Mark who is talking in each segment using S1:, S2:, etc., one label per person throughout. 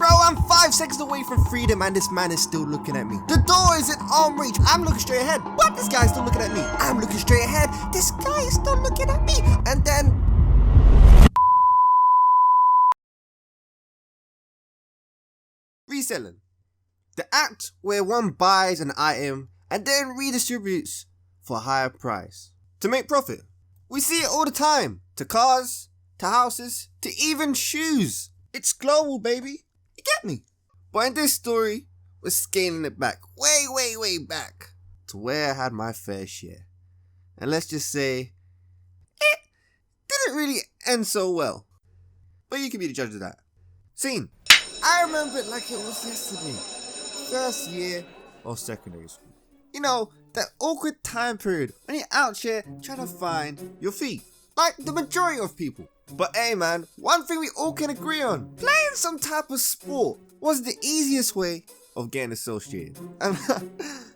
S1: Bro, I'm 5 seconds away from freedom and this man is still looking at me. The door is in arm reach. I'm looking straight ahead. But this guy's still looking at me. I'm looking straight ahead. This guy is still looking at me. And then... Reselling. The act where one buys an item and then redistributes for a higher price to make profit. We see it all the time. To cars, to houses, to even shoes. It's global, baby. You get me? But in this story, we're scaling it back. Way back. To where I had my fair share. And let's just say, it didn't really end so well. But you can be the judge of that. Scene. I remember it like it was yesterday. First year of secondary school. You know, that awkward time period when you're out here trying to find your feet. Like the majority of people. But hey man, one thing we all can agree on. Playing some type of sport was the easiest way of getting associated. And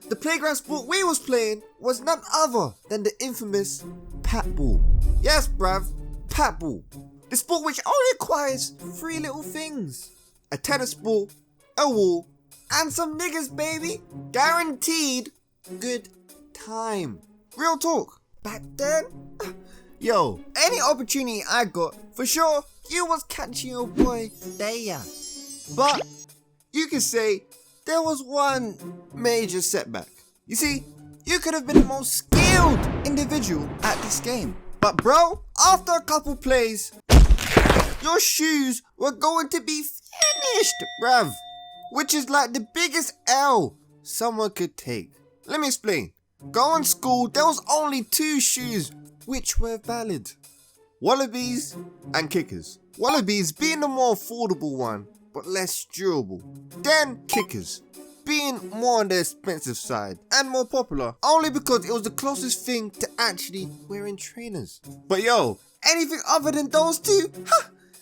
S1: the playground sport we was playing was none other than the infamous pat ball. Yes bruv, pat ball. The sport which only requires 3 little things. A tennis ball, a wall, and some niggas, baby. Guaranteed good time. Real talk. Back then, yo, any opportunity I got, for sure, you was catching your boy there. But you could say there was one major setback. You see, you could have been the most skilled individual at this game. But bro, after a couple plays, your shoes were going to be finished, bruv. Which is like the biggest L someone could take. Let me explain. Going to school, there was only 2 shoes which were valid. Wallabies and kickers. Wallabies being the more affordable one, but less durable. Then kickers, being more on the expensive side and more popular, only because it was the closest thing to actually wearing trainers. But yo, anything other than those 2,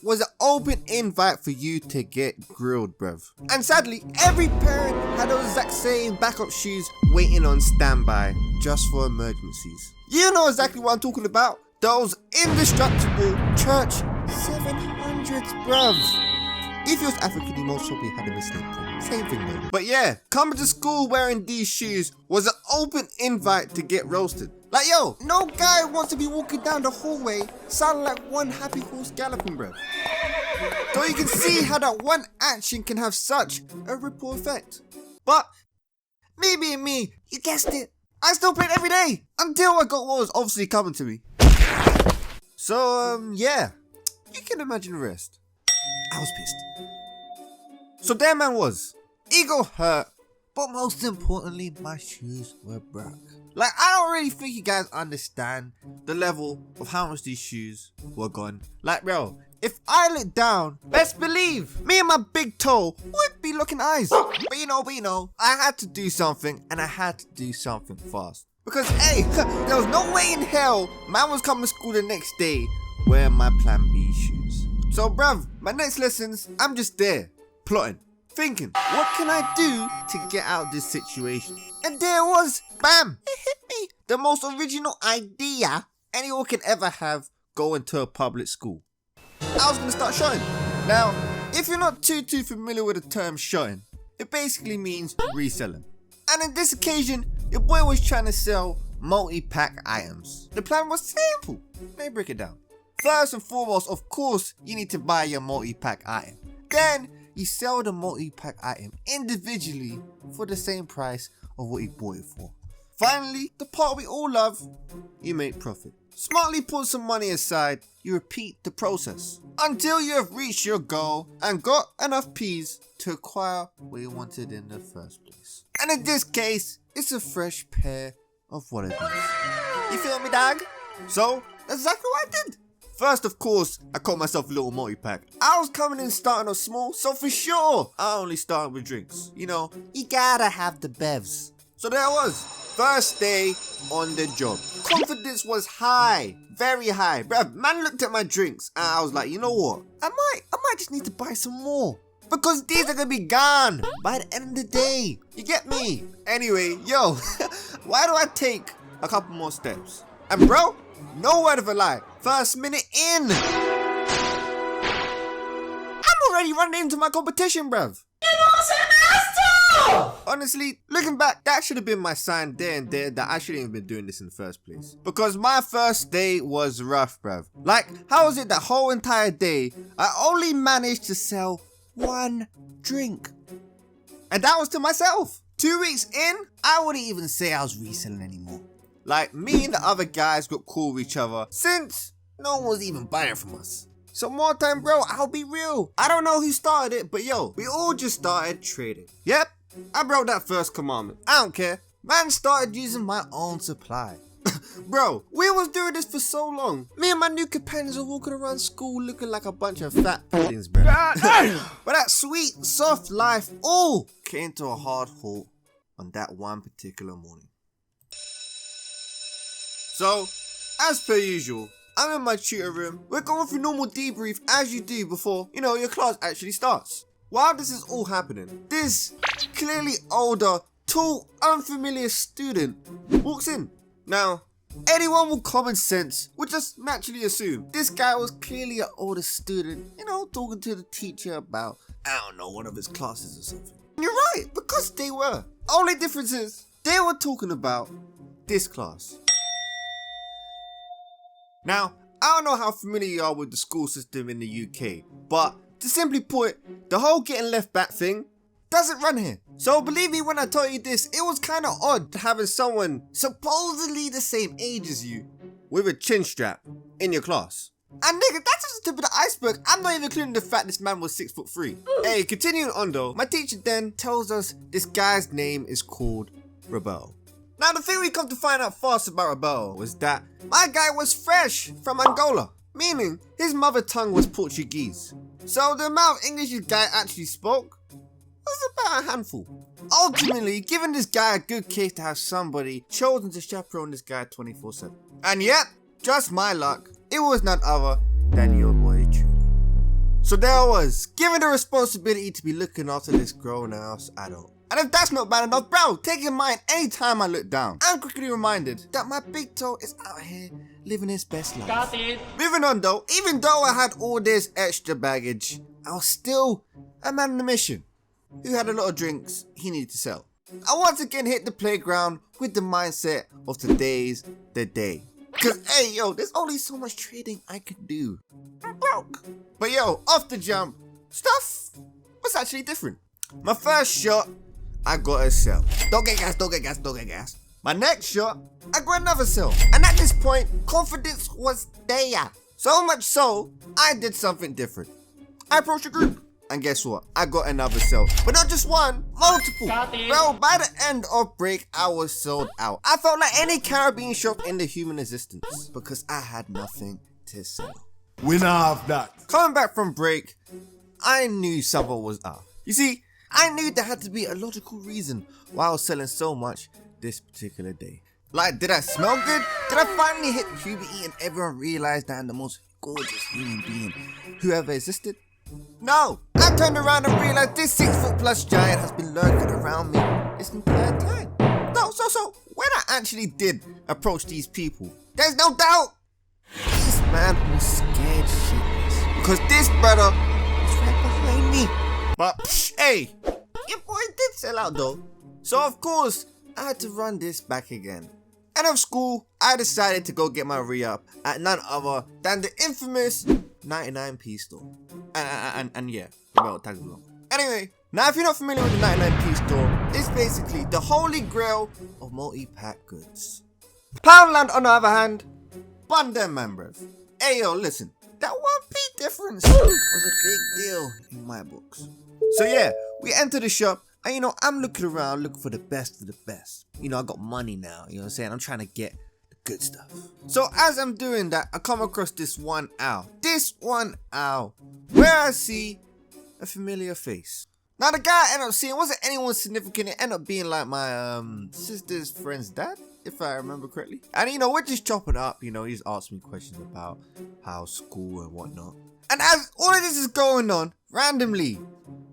S1: was an open invite for you to get grilled, bruv. And sadly, every parent had those exact same backup shoes waiting on standby just for emergencies. You know exactly what I'm talking about. Those indestructible church 700s, bruv. If you was African, you most probably had a mistake. Same thing though. But yeah, coming to school wearing these shoes was an open invite to get roasted. Like yo, no guy wants to be walking down the hallway sounding like one happy horse galloping, bruv. So you can see how that one action can have such a ripple effect. But me being me, you guessed it, I still played every day until I got what was obviously coming to me. So yeah, you can imagine the rest. I was pissed. So there man was. Ego hurt, but most importantly, my shoes were broke. Like, I don't really think you guys understand the level of how much these shoes were gone. Like, bro, if I look down, best believe me and my big toe would be looking eyes. But you know, I had to do something, and I had to do something fast. Because, hey, there was no way in hell man was coming to school the next day wearing my Plan B shoes. So, bruv, my next lessons, I'm just there, plotting, thinking, what can I do to get out of this situation? And there it was, bam, it hit me. The most original idea anyone can ever have going to a public school. I was gonna start shotting. Now, if you're not too familiar with the term shotting, it basically means reselling. And in this occasion, your boy was trying to sell multi-pack items. The plan was simple. Let me break it down. First and foremost, of course, you need to buy your multi-pack item. Then, you sell the multi-pack item individually for the same price of what you bought it for. Finally, the part we all love, you make profit. Smartly put some money aside, you repeat the process until you have reached your goal and got enough P's to acquire what you wanted in the first place. And in this case, it's a fresh pair of wallabies. You feel me, dog? So, that's exactly what I did. First, of course, I caught myself a little multi-pack. I was coming in starting off small, so for sure, I only started with drinks. You know, you gotta have the bevs. So there I was, first day on the job. Confidence was high, very high. Bruv, man looked at my drinks and I was like, you know what? I might just need to buy some more. Because these are gonna be gone by the end of the day. You get me? Anyway, yo, why do I take a couple more steps? And bro, no word of a lie, first minute in, I'm already already running into my competition, bruv. Honestly, looking back, that should have been my sign there and there that I shouldn't have been doing this in the first place. Because my first day was rough, bruv. Like, how was it that whole entire day, I only managed to sell one drink? And that was to myself. 2 weeks in, I wouldn't even say I was reselling anymore. Like, me and the other guys got cool with each other since no one was even buying from us. So more time, bro, I'll be real. I don't know who started it, but yo, we all just started trading. Yep, I broke that first commandment. I don't care. Man started using my own supply. Bro, we was doing this for so long. Me and my new companions were walking around school looking like a bunch of fat puddings, bro. But that sweet, soft life all came to a hard halt on that one particular morning. So, as per usual, I'm in my tutor room. We're going through normal debrief as you do before, your class actually starts. While this is all happening, this clearly older, tall, unfamiliar student walks in. Now, anyone with common sense would just naturally assume this guy was clearly an older student, talking to the teacher about, I don't know, one of his classes or something. And you're right, because they were. Only difference is, they were talking about this class. Now, I don't know how familiar you are with the school system in the UK, but to simply put, the whole getting left back thing doesn't run here. So believe me when I tell you this, it was kind of odd having someone supposedly the same age as you with a chin strap in your class. And nigga, that's just the tip of the iceberg. I'm not even including the fact this man was 6'3". Hey, continuing on though, my teacher then tells us this guy's name is called Rebel. Now the thing we come to find out fast about Rebel was that my guy was fresh from Angola, meaning his mother tongue was Portuguese. So the amount of English this guy actually spoke was about a handful. Ultimately, giving this guy a good case to have somebody chosen to chaperone this guy 24/7. And yet, just my luck, it was none other than your boy Trudy. So there I was, given the responsibility to be looking after this grown-ass adult. And if that's not bad enough, bro, take in mind anytime I look down, I'm quickly reminded that my big toe is out here living his best life. Got it. Moving on though, even though I had all this extra baggage, I was still a man on a mission who had a lot of drinks he needed to sell. I once again hit the playground with the mindset of today's the day. Cause hey yo, there's only so much trading I can do. I'm broke. But yo, off the jump, stuff was actually different. My first shot, I got a sell. Don't get gas, don't get gas, don't get gas. My next shot, I got another sell. And at this point, confidence was there. So much so, I did something different. I approached a group. And guess what? I got another sell. But not just one, multiple. Bro, by the end of break, I was sold out. I felt like any Caribbean shop in the human existence. Because I had nothing to sell.
S2: Winner of that.
S1: Coming back from break, I knew something was up. You see, I knew there had to be a logical reason why I was selling so much this particular day. Like, did I smell good? Did I finally hit puberty and everyone realized that I'm the most gorgeous human being who ever existed? No! I turned around and realized this 6'+ giant has been lurking around me this entire time. No, so when I actually did approach these people, there's no doubt this man was scared shitless. Because this brother was right behind me. But, hey, your boy did sell out though. So of course, I had to run this back again. End of school, I decided to go get my re-up at none other than the infamous 99p store. And yeah, well, tags along. Anyway, now if you're not familiar with the 99p store, it's basically the holy grail of multi-pack goods. Poundland, on the other hand, bun them members. Hey yo, listen, that 1p difference was a big deal in my books. So yeah, we enter the shop, and I'm looking around looking for the best of the best. I got money now, you know what I'm saying? I'm trying to get the good stuff. So as I'm doing that, I come across this one owl. Where I see a familiar face. Now the guy I ended up seeing wasn't anyone significant. It ended up being like my sister's friend's dad, if I remember correctly. And we're just chopping up, he's asking me questions about how school and whatnot. And as all of this is going on, randomly,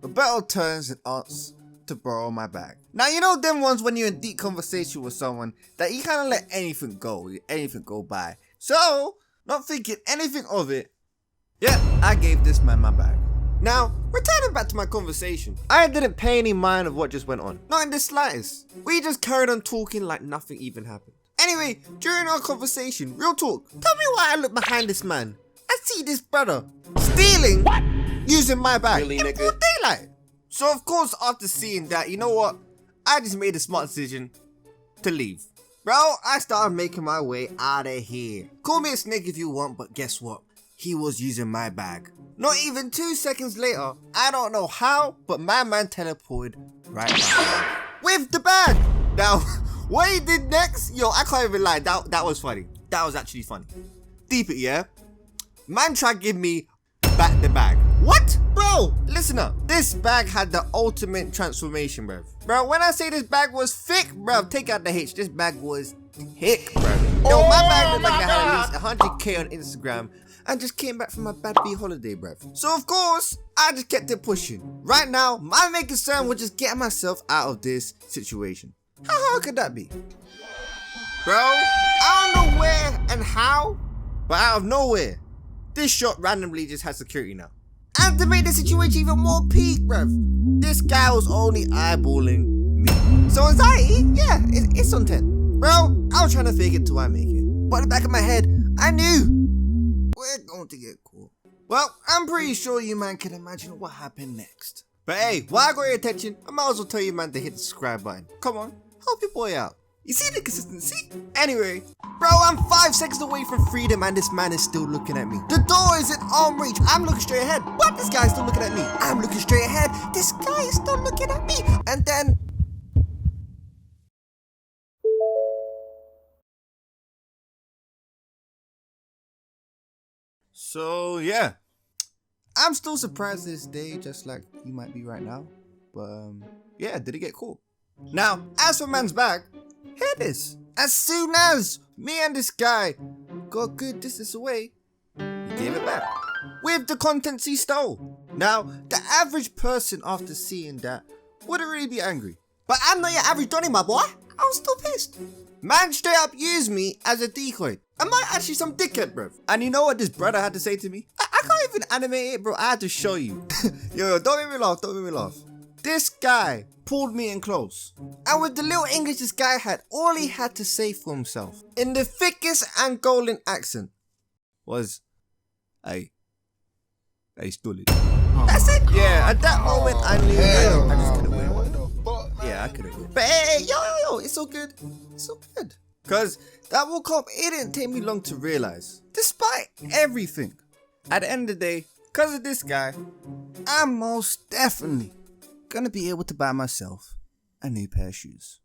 S1: Roberto turns and asks to borrow my bag. Now them ones when you're in deep conversation with someone that you kind of let anything go by. So, not thinking anything of it, yeah, I gave this man my bag. Now, returning back to my conversation, I didn't pay any mind of what just went on. Not in the slightest. We just carried on talking like nothing even happened. Anyway, during our conversation, real talk, tell me why I look behind this man. I see this brother stealing, using my bag
S3: Really,
S1: in
S3: nigga?
S1: broad daylight. So of course, after seeing that, you know what? I just made a smart decision to leave. Bro, I started making my way out of here. Call me a snake if you want, but guess what? He was using my bag. Not even 2 seconds later, I don't know how, but my man teleported right back with the bag. Now, what he did next, yo, I can't even lie, that was funny. That was actually funny. Deep it, yeah? Man tried to give me back the bag. What? Bro, listen up. This bag had the ultimate transformation, bruv. Bro, when I say this bag was thick, bruv, take out the H. This bag was thick, bruv. Yo, my bag looked like I had at least 100k on Instagram and just came back from my bad B holiday, bruv. So of course, I just kept it pushing. Right now, my main concern was just getting myself out of this situation. How hard could that be? Bro, I don't know where and how, but out of nowhere, this shop randomly just had security now. And to make the situation even more peak, bruv, this guy was only eyeballing me. So anxiety, yeah, it's on 10. Bro, I was trying to fake it till I make it. But in the back of my head, I knew we're going to get caught. Well, I'm pretty sure you man can imagine what happened next. But hey, while I got your attention, I might as well tell you man to hit the subscribe button. Come on, help your boy out. You see the consistency? Anyway, bro, I'm 5 seconds away from freedom and this man is still looking at me. The door is in arm reach. I'm looking straight ahead, but this guy's still looking at me. I'm looking straight ahead. This guy is still looking at me. And then... So, yeah. I'm still surprised to this day, just like you might be right now. But, yeah, did it get caught? Now, as for man's bag, here it is. As soon as me and this guy got a good distance away, he gave it back with the contents he stole. Now, the average person after seeing that wouldn't really be angry. But I'm not your average Donny, my boy. I was still pissed. Man straight up used me as a decoy. Am I actually some dickhead, bro? And you know what this brother had to say to me? I can't even animate it, bro. I had to show you. Yo, don't make me laugh, don't make me laugh. This guy pulled me in close. And with the little English this guy had, all he had to say for himself, in the thickest Angolan accent, was, I stole it. That's it. Yeah, at that moment I knew I just couldn't win. Yeah, I couldn't win. But hey, yo, it's so good. It's so good. Cause that woke up, it didn't take me long to realize, despite everything, at the end of the day, cause of this guy, I'm most definitely gonna be able to buy myself a new pair of shoes.